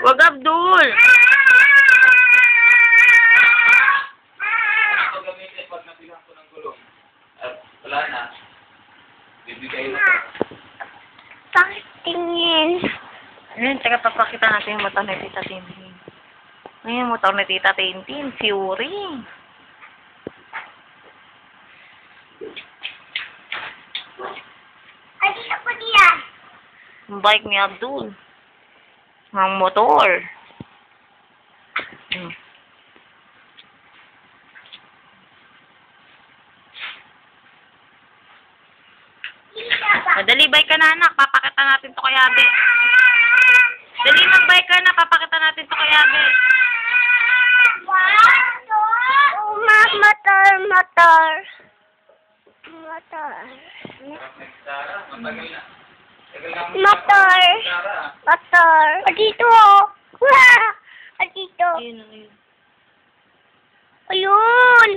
Wag, Abdul. Ito gamitin pag nabilang ko ng gulong. At wala na. Bibigay na. Pakitingin. Ayun, tsaka papakita natin yung motor ni Tita Tintin. Ayun, yung motor ni Tita Tintin. Fury. Ay, dito po diyan. Yung bike ni Abdul. Ang motor. Hmm. Dali, bike ka na, anak. Papakita natin to kay Abe. Dali, mag-bike ka na. Papakita natin to kay Abe. Motor. Sara, matagal na. Tagal na mo. Motor. Sara. Motor. O dito, oh. O dito. Ayun, ayun. Ayun.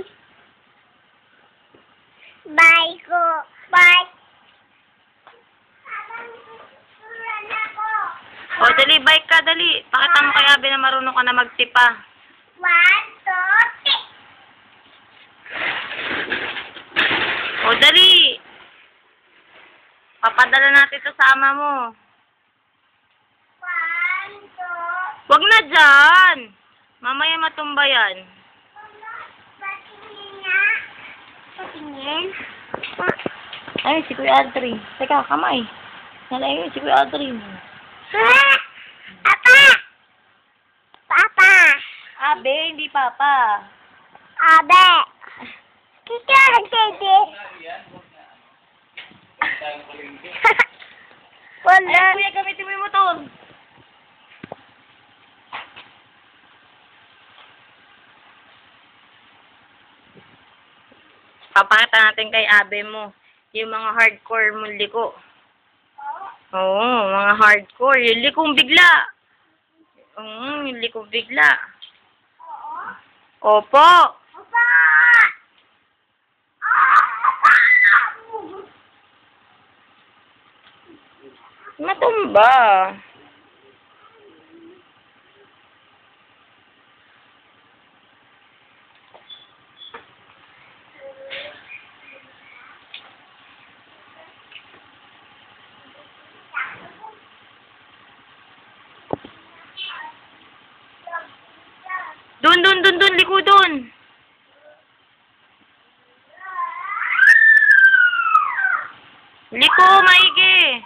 Bye ko. Bye. O, dali, bike ka, dali. Pakita mo kay Abe na marunong ka na magtipa. 1, 2, 3. O, dali. Papadala natin ito sa ama mo. 1, 2. Wag na dyan. Mamaya matumba yan. Patingin nga. Patingin. Ay, si Kuya Adri. Teka, kamay. Nalayo si Kuya Adri. Ha? Papa! Papa! Abe, hindi Papa. Abe! Kika, Dede. Wala. Ay, Kuya, gamitin mo yung motor. Papakita natin kay Abe mo yung mga hardcore mong liko. Oo, mga hardcore. Yung likong bigla. Yung likong bigla. Opo. Papa! Matumba. Dun, liko dun. Liko, maigi.